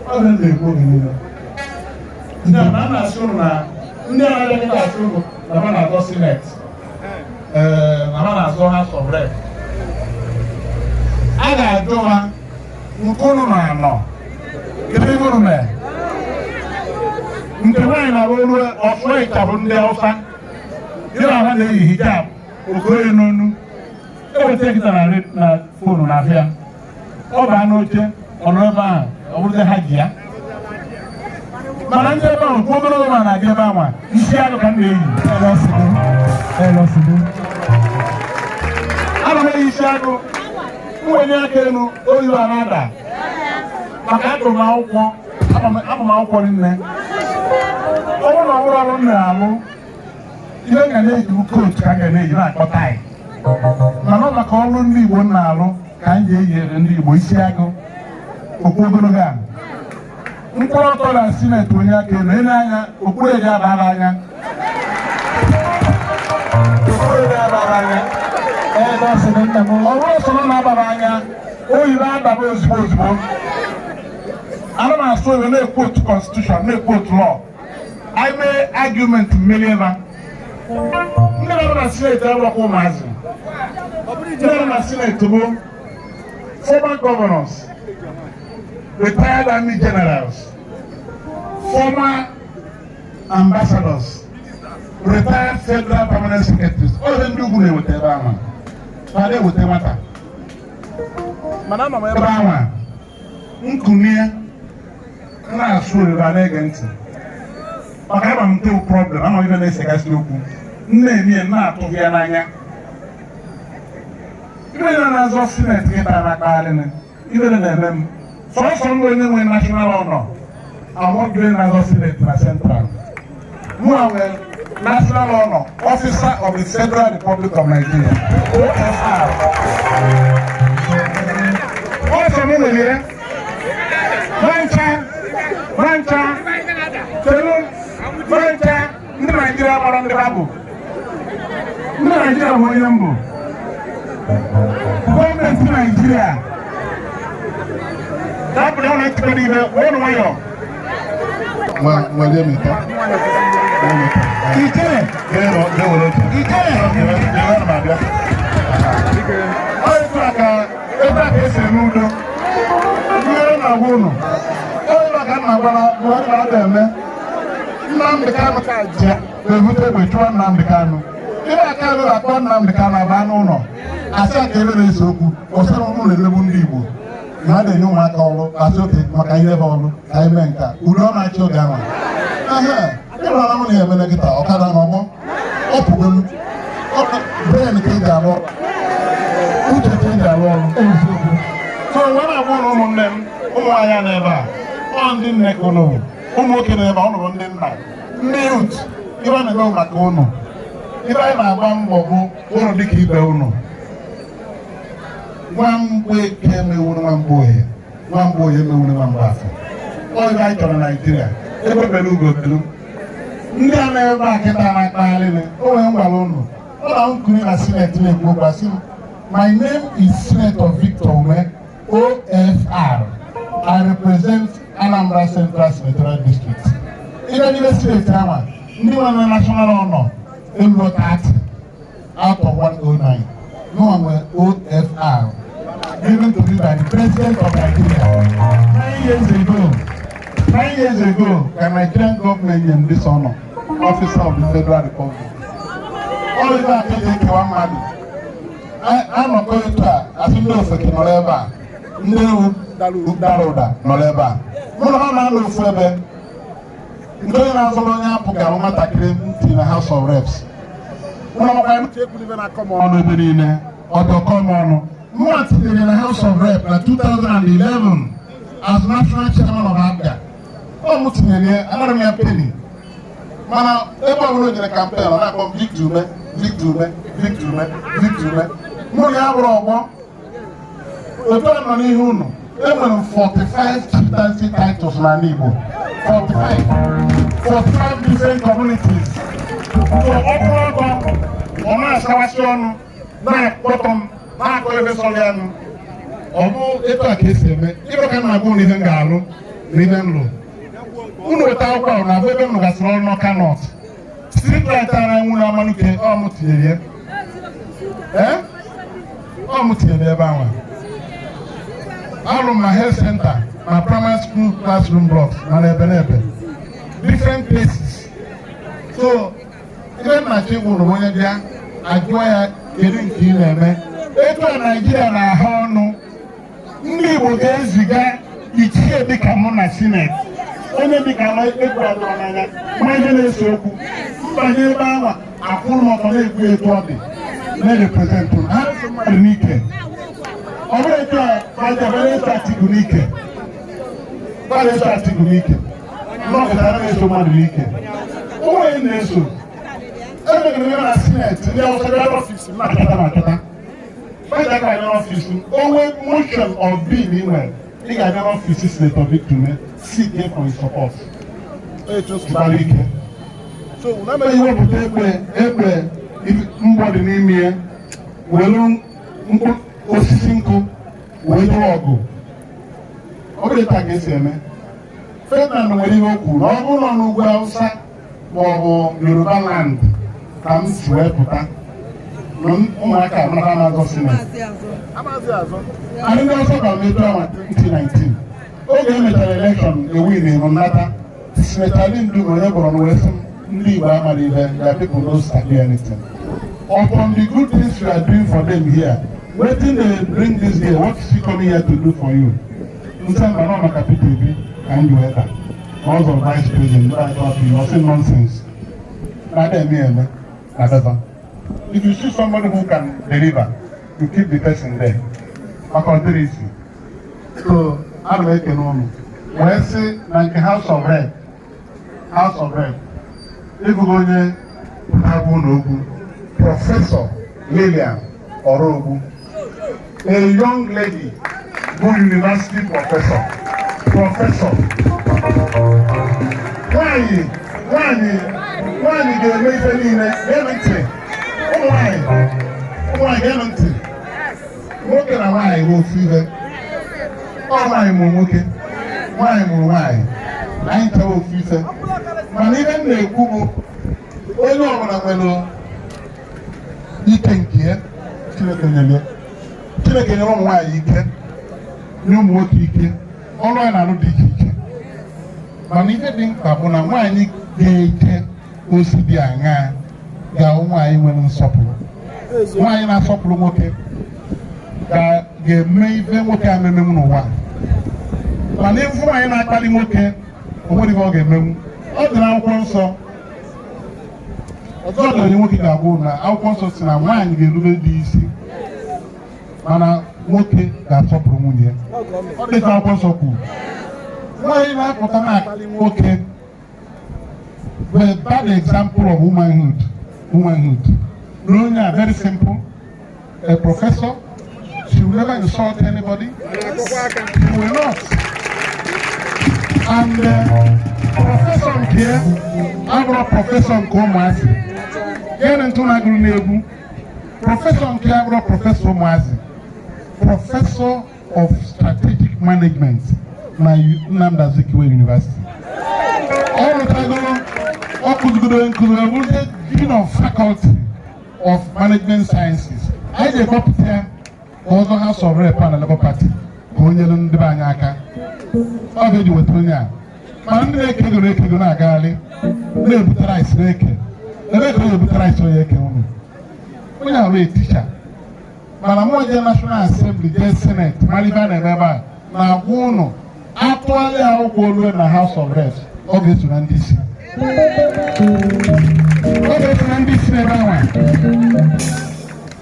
I don't know who now, I'm not sure now. I'm not sure. I'm not sure. Senate. I'm not sure House of Rep. I got to do one. Mkono na no. Kebe guru me. Mkewa na wolu ofo itabu ndị Hausa. Yira ha na yi hijab. Okoye nonu. Ewete kita na phone na afia. Oba na oche, ono ebe a, obude haji ya. Mana ndị ebe ahụ kwobere ụma na ebe anwa. Isi agụ ka na-eyi. Elosidu. Ana m isi agụ. Mwenye aka enu oyibo anada maka agụmakwụkwọ nne ọ bụrụ na ọbụrụ ọrụ nne alụ ihe ga na-eji kootu ka ga na-eji na-akpọ taị mana ọ maka ọrụ ndị Igbo na-alụ ka anyị ga-eyere ndị Igbo isi agụ okpu ogologo a mkpụrụ ọtọ na sineti onye aka enu ele anya okpuru eji abara anya ọ bụrụ soro na-abara anya oyibo adaba ozugbo ana m asụ oyibo na-ekwu otu constitution na-ekwu otu law anyị mee argument mmeri ebe ndị nọ na sineti agbakwa ụmụazị ndị nọ na sineti bụ former governors, retired army generals, former ambassadors, retired federal permanent secretaries all them do good with them. Father with them matter. Madam Abraham, Nkunia, na sure that against. But I have no problem. I'm not even a second look. Name na to hear Nanya. Even as of Senate, get a garden, even in them. For some women, national honor. I'm not doing as of Senate na Central. Well, National Honor, Officer of the Federal Republic of Nigeria, OFR. What's the name here? Mancha, Nigeria, government in Nigeria. That would not be the one way. na de nyuma ka ọrụ asote maka ihe bụ ọrụ ka ime nka udo na-achị oge ahụ ịrụ ọrụ m na-eme na gịta ọkada n'ọgbọ ọpụgolu bren ka eji arụ ọrụ uche ka eji arụ ọrụ so wee na-agwa ụlọ ụmụnne m ụmụ anya n'ebe a ọ ndị nne ka ụnụ ụmụ nwoke n'ebe a ụnụrụ ndị nna ndị yut ibe a na-eme maka ụnụ ibe anyị na-agba mbọ bụ ụnụ dịka ibe ụnụ Nwamgbe emewuru Nwamgbe emewuru Nwamgbe afọ. Ọ ibe anyị chọrọ Naịjirịa ebe belu ugobelu. Ndị a na-ebe a kịta na-akpagharị o nwere ngwara ụnụ. Ọ na nkuli na sineti na-ekwu okwu asị m, my name is Senator Victor Umeh OFR. I represent Anambra Central Senatorial District. Ibe n'ime sineti ahụ, ndị nwere national honor eruo 30 out of 109. No one will OFR, given to me by the President of Nigeria 9 years ago, the Nigerian government named this honor, Officer of the Federal Republic. All of that take one money. I'm not going to as you know for Kinoreba, no Daroda, Noreba. No Febe. No Nazonia Pugamata came in the House of Reps. Come on, What in the House of Rep in 2011 as National Chairman of Awka. Oh, Mutinelli, another mere penny. Mana, everyone in the campaign, and I come Victor Umeh. Money Abrobo. The plan on Ihuno. Even 45 chieftaincy titles in Igbo. 45 different communities. So, overall, ọmọ àṣàwáṣí ọ̀nù náà pọ̀tọ̀m náà kọ́ ẹgbẹ́ sọ́lẹ̀ ẹnu ọmọ ètò àkẹ́sì ẹ̀mẹ́ ibẹ̀ ká náà gbóhùn n'ihe nga-alụ n'ihe nlụ unu weta akwụkwọ ahụ na ebe m gasịrị ọrụ n'Awka North street light ara enwu na Amanuke ọmụ tinyere ya ọmụ tinyere ebe ahụ alụ ma health center ma primary school classroom blocks na ebe n'ebe different places so ibe na-achọ ịgwụ ụlọ onye bịa ajụọ ya kedu nke ị na-eme etu a Naịjirịa na-ahụ ọnụ ndị Igbo ga-eziga ichie dịka mụ na sineti onye dịka egwu adọrọ n'anya ma ihe na-ese okwu mbanye ebe ahụ akwụrụ m ọtọ na-ekwu etu ọ dị na-reprezentụ ha mmadụ n'ike ọ bụrụ etu a gbajabere eso Atiku n'ike gbara eso Atiku n'ike nọpụtara na-eso mmadụ n'ike onwe na-eso emeghere na sineti ndị ọzọ bịara ọfisi m na-achọta onye ga-abịa n'ọfisi onwe motion of bill inwe ị ga-abịa n'ọfisi Senator Victor Umeh seek for his support bara ike so na-emeghị wepụta egbe mgbọ dị n'ime ya welu osisi nkụ wee jụọ ọgụ ọ bụrụ taa ka esi eme Ferdinand nwere ihe o kwuru na ọ bụrụ nọ n'ugwu Hausa maọbụ Yoruba land ka m si wee pụta ụmụaka amara na-azọ sineti anyị ndị ọzọ gara medo awa 2019 oge emechara elekshọn ewin nọ nnata Senator Ndigbo onye bụrụ na wee sị ndị Igbo amara ihe their people no sabi anything upon the good things you are doing for them here wetin dey bring this here what is he coming here to do for you nsị mba nọ maka Peter Obi ka ndị weta ọzọ vice president ndị atọ apị ọsị nonsense na-ada eme eme na beba. If you see somebody who can deliver, you keep the person there. Authority. So, I will make a normal. When I say, like the House of Rep, if you go there, Professor Lillian Orogu, a young lady, good university professor. Why get nwoke na nwaanyị bụ ofu ibe. Ọ nwaanyị mụrụ nwoke, nwaanyị mụrụ nwaanyị. Anyị chọrọ ofu ife. Mana ihe m na-ekwu bụ onye ọbụla nwere ike nke ya, Chineke nyere ụmụ nwaanyị ike, nye ụmụ nwoke ike, ọrụ anyị na-alụ dị iche iche. Mana ihe dị mkpa bụ na nwaanyị ga-eje ozi dị aṅaa ga-ahụ nwaanyị nwere nsọpụrụ. Nwaanyị na-asọpụrụ nwoke ga-eme ife nwoke a memenwu n'ụwa. Mana ịfụ nwaanyị na-akpali nwoke, o nwere ihe ọ ga-emenwu. Ọ dị n'akwụkwọ nsọ. Ọzọ dị onye nwoke ga-agwụ na akwụkwọ nsọ si na nwaanyị ga-erube dị isi, mana nwoke ga-asọpụrụ nwunye ya. Ọ dị ka akwụkwọ nsọ kwuru. Nwaanyị na-apụta na-akpali nwoke bụ a bad example of womanhood. Onye very simple, a professor, she will never insult anybody. She will not. And professor here, I'm professor Nkomazi. Professor Nkiabro, Professor Mazi, Professor of Strategic Management, na Anambra Central University. All the time, Dean of Faculty of Management Sciences. I did up there, also House of Rep and Labour Party. Konyelan de Banyaka. Already with Tonya. Monday, Kegona Gali, Nebutarize Reke. The record Butarize Reke. We are a teacher. Malamoja National Assembly, J Senate, Maliban and Baba. Now, Wono. Actually, I will go in the House of Reps. August to NDC.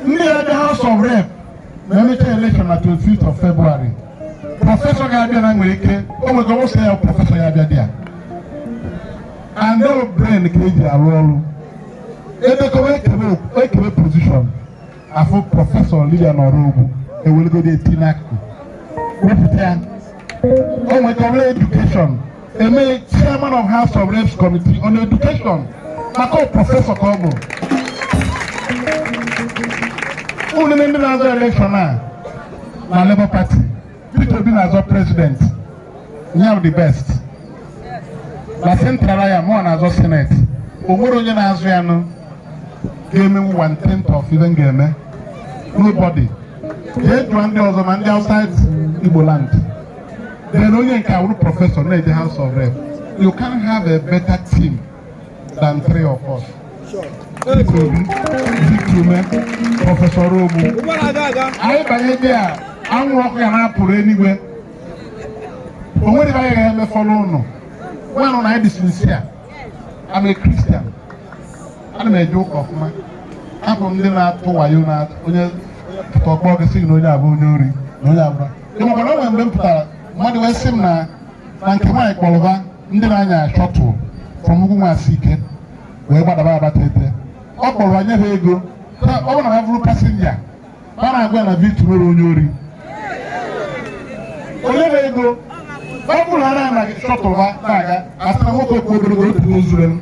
Near the House of Rep, the election at 25th of February. Professor Gabian American, oh my God, say Professor Gabian. And no brain cage a role. In the correct position, I thought Professor Lillian Orogu, and will go to Tinaku. Oh my God, education. They made chairman of House of Reps Committee on Education. I call Professor Kobo. Who in the election now? My Labour Party. Peter Obi as our president. We have the best. La Central more as our Senate. Omoro Yana Azriano gave me 1/10 of even game. Nobody. Yet one day was a man outside Igbo land. Then only can professor in the House of Rep. You can't have a better team than 3 of us. Victor Umeh, Professor Obi. I buy there. I'm walking up for anywhere. But when I am a follower, when I am sincere, I'm a Christian. I'm a joke of man. I'm from the land to Wayuna. When you talk about the signal, you have no. Mmadụ wee sị m na nke nwaanyị kpọrọba ndị na-anya shọtụ from Ugwumasike wee gbadaba abata ete. Ọ kpọrọ anya ha ego. Ọ bụrụ na ha bụrụ pasenja, ọ na-agwa na Victor mere onye ori. Onye ha ego, ọ bụrụ na ha na-anaghị shọtụ ha na-aga, asị na nwoke okwu ogologo otu ozure m.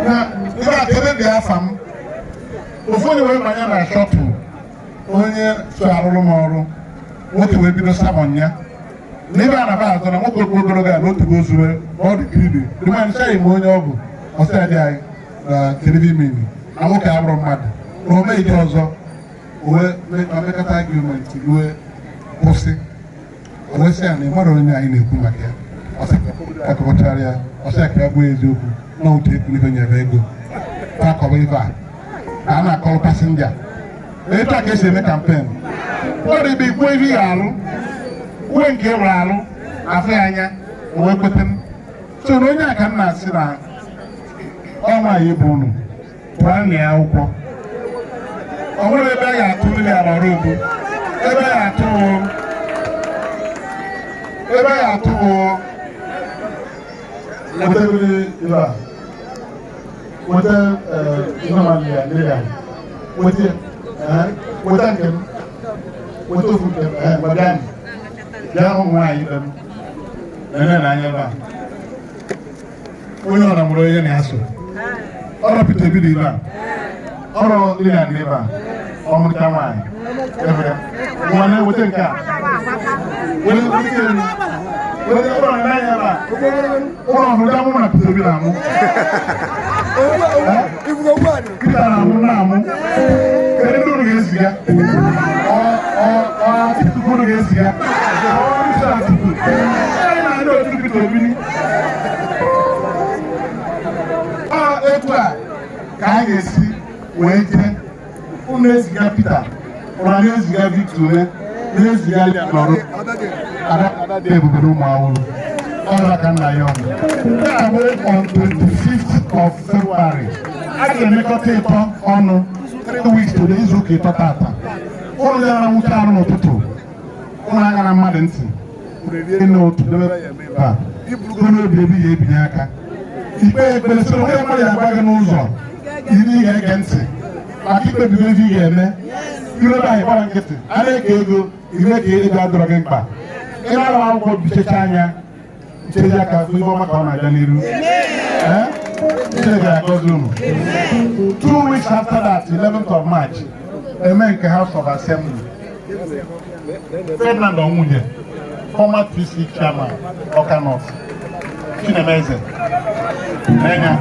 Na ihe a ebe dị afa m, ofu onye wee banye na shọtụ onye so arụrụ m ọrụ. Nwoke wee bido sabọn ya n'ebe a na-aba azọ na nwoke okwu ogologo a n'otu go zure ọ dị kiridi dị ma nchaghị m onye ọ bụ ọsọ dị anyị na telivimini na nwoke abụrụ mmadụ na ome ike ọzọ wee mekọta argumenti wee kwụsị o wee sị ya na ịmara onye anyị na-ekwu maka ya ọsị ka akọchara ya ọsị ya ka ya gbuo eziokwu na otu ekwu n'ife nyebe ego ka akọba ife a na-akọrọ pasenja etu a ka esi eme kampen. Ọ dị bụ ikwu ihe alụ uwe nke ịrụ alụ afọ anya wee kwete m so na onye a ka m na-asị na ọnwa anyị bụ unu pụọ na ya akwụkwọ ọ nwere ebe a ga-atụ mmiri ala ọrụ ugwu ebe a ga-atụ weta normally Nigeria. Weta nke m. Weta ofu nke m. Gbadam. Bịa ụmụ nwaanyị ibe m. Nene na anya ebe a. Onye ọra mụrụ onye na-asụ. Ọrụ Peter Obi dị ebe a. Ọrụ Lilian dị ebe a. Ọmụrịta nwaanyị. Ebe nwanne weta nke a. Weta ọrụ na-anya ebe a. Ụlọ ọrụ dị amụmụ na Peter Obi na-amụ. Peter na-amụ na-amụ. Kedu ndị unu ga-eziga? Atiku unu ga-eziga? Atiku. Anyị na-adị otu Peter Obi. Etu a ka anyị ga-esi wee jee unu eziga Peter, ụra na-eziga Victor Umeh, na-eziga n'ọrụ Ada dị ebube ụmụ awụrụ. Ọrụ aka nna ya ọmụ. Ya bụ on 25th of February. A ga-emekọta ịtọ ọnụ 3 weeks to the izu ụka ịtọ tata. Ụlọ ya na nwụcha arụ n'ụtụtụ. Ụlọ anya na mmadụ ntị. Rie n'otu debe a. Iburugo n'obi ebi ya ebinye aka. Ikpe ekpere sịrị onye mmadụ ya agba gị n'ụzọ. Iri ga-ege ntị. Maka ikpebigo ebe ị ga-eme. Irebe anyị gbara nkịtị. A na-eke ego ime ka ego adọrọ gị mkpa. Ị na-arụ akwụkwọ bichecha anya. Ncheji aka afọ ibe ọma ka ọ na-aga n'iru. Chineke agọzi unu. 2 weeks after that, 11th of March, eme nke House of Assembly. Ferdinand Onwunye, former PC chairman, Awka North, Chinemeze, Nenya.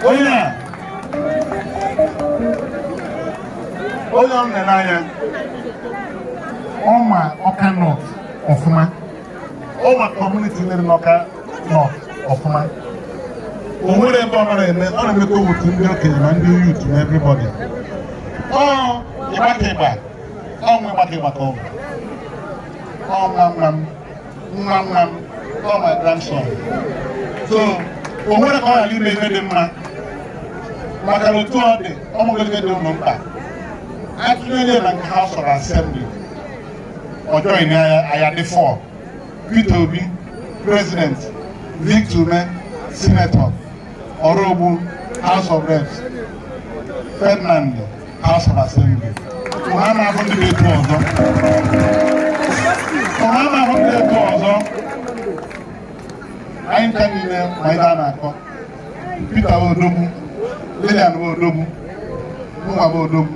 Onye ọ nene anya, ọma Awka North ọfụma, ọma community nere n'Awka North ọfụma. O nwere ebe ọ mara eme, ọ na-emekọ otu ndị okenye ma ndị youth na everybody. Ịgbakịgba, nwe ịgbakịgba ka ọ bụ. Nwa m, my grandson. So, o nwere ka ọ ghara ime ihe dị mma. Maka na otu ọ dị, ọ mụgoligo dị ụlọ mkpa. Atụnyere na nke House of Assembly. Ọjọọ ini aya dị 4. Peter Obi, President. Victor Umeh, Senator. Orogbu, House of Reps. Ferdinand, House of Assembly. Ohama ahụ ndị etu ọzọ. Anyị nka niile ma ihe a na-akọ. Peter Odogwu, Lilian Odogwu, Mụnwa Odogwu.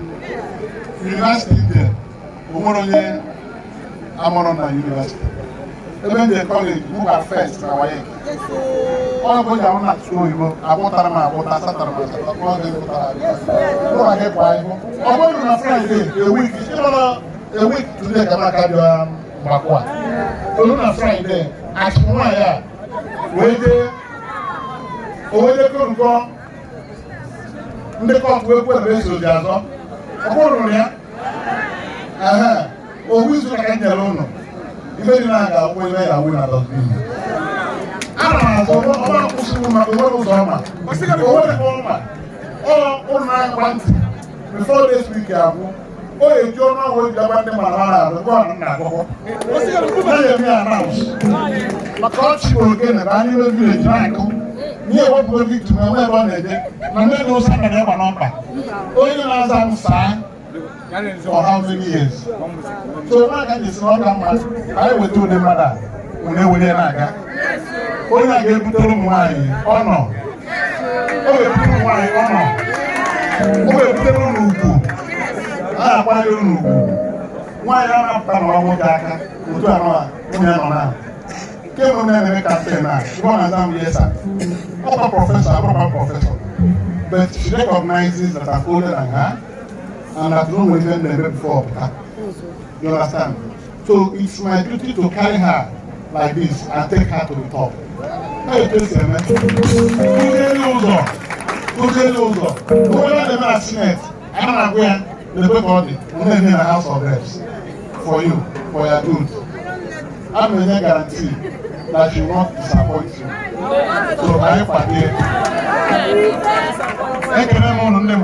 University dị, o nwere onye amụrụ na university. Ebe m je college, m gara first na WAEC. Ọ bụ onye ahụ na-asụ oyibo, agwụtara m agwụta, satara m asata, ọ ga-egwutara agwụta. Ụlọ gị kwa ibu. Ọ bụrụ na Friday, a week today ka maka bịa mgbakwa. Olu na Friday, achịkwa nwaanyị a, wee jee kọrụkọ ndị kọtụ wee kwere esozi azọ. Ọ bụrụ ya, owu izu ka nyere ụnụ. Ife dị na-aga akwụkwọ ime ya awụ na dọsbin. Ana m azọ ọma akwụsịrị maka onwere ụzọ ọma. Onwere ọma. Ụlọ na-agba ntị. Before this week abụ, o eji ọnụ ahụ eji agba ndị mara arụ gwa na akwụkwọ. Na-eme ya announce. Maka ọchị bụ ogene bụ anyị ime village na-akụ. Nye ewepụgo Victor Umeh ebe ọ na-eje. Na ndị dị ụsa mere ịgba n'ọkpa. Onye na-aza m saa for how many years? So na ka jesi n'ọka mmadụ, anyị weta ụdị mmadụ a, na-ewere na-aga. Onye a ga-ebutere ụmụ nwaanyị ọnọ. O ga-ebutere ụmụ nwaanyị ọnọ. O ga-ebutere ụlọ ugwu. A na-akwanye ụlọ ugwu. Nwaanyị a na-apụta na ọnwụ gị aka, otu anọ a, onye nọ na. Kemgbe m na-eme campaign a, ọ na-aza m yesa. Ọ bụ prọfesọ, abụrụkwa prọfesọ. But she recognizes that I'm older than her. And I've known women never before. You understand? So it's my duty to carry her like this and take her to the top. How you tell them, man? Whoever the man Senate, I don't know where the body will be in the House of Reps for you, for your good. I'm going to guarantee that she will not disappoint you. So I am for you. I can't remember the name.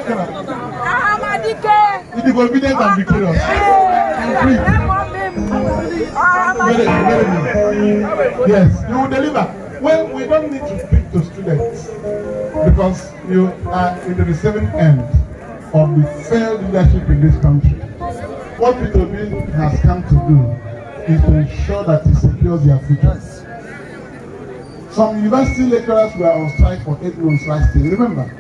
Ohamadike Ndigbo, obedient and victorious. Very good. Yes, you will deliver. Well, we don't need to speak to students because you are in the receiving end of the failed leadership in this country. What Peter Obi has come to do is to ensure that he secures their futures. Some university lecturers were on strike for 8 months last year, remember?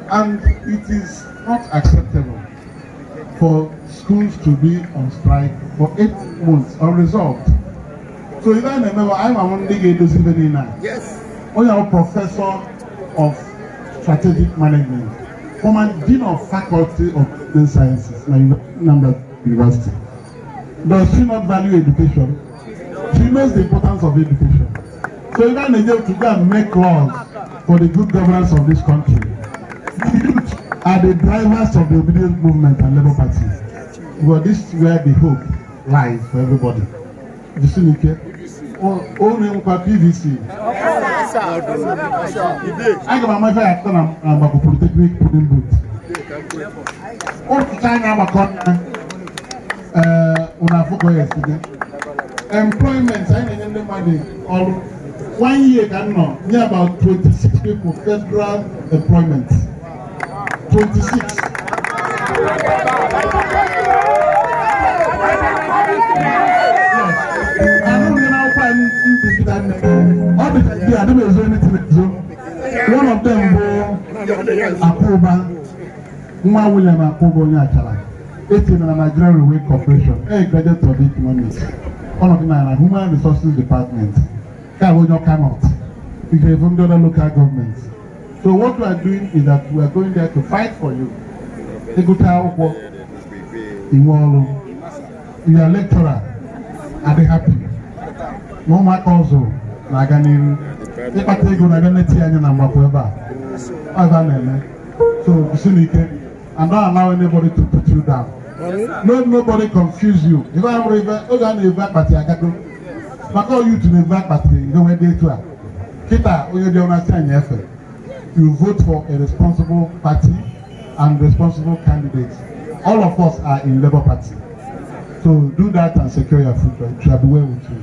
And it is not acceptable for schools to be on strike for 8 months unresolved. So if I remember, I'm Ohamadike Ndigbo. Yes. I'm a professor of strategic management, former dean of faculty of business sciences at Anambra University. Does she not value education? She knows the importance of education. So if I'm able to go and make laws for the good governance of this country, the youth are the drivers of the OBIdient Movement and Labour Party. Well, this is where the hope lies for everybody. You see, Nike? Only PVC. I got my fair after I'm a polytechnic putting booth. All the time I'm a corner. Yesterday. Employment, I need the money. All 1 year can know near about 26 people federal employment. 26. One of them Akoba, William Akobo Nyachala, 18 in a Nigerian Railway Corporation, a graduate of economics. One of them in a Human Resources Department. That will not come out. We have from the other local governments. So what we are doing is that we are going there to fight for you. You are lecturer. Are they happy? No matter also. Nagani, if I take on identity and number forever, so and don't allow anybody to put you down. Nobody confuse you. If I am party, I can call you to the party. You know where they are. Kita, when you don't understand your effort, you vote for a responsible party and responsible candidates. All of us are in Labour Party. So do that and secure your future. It shall be well with you.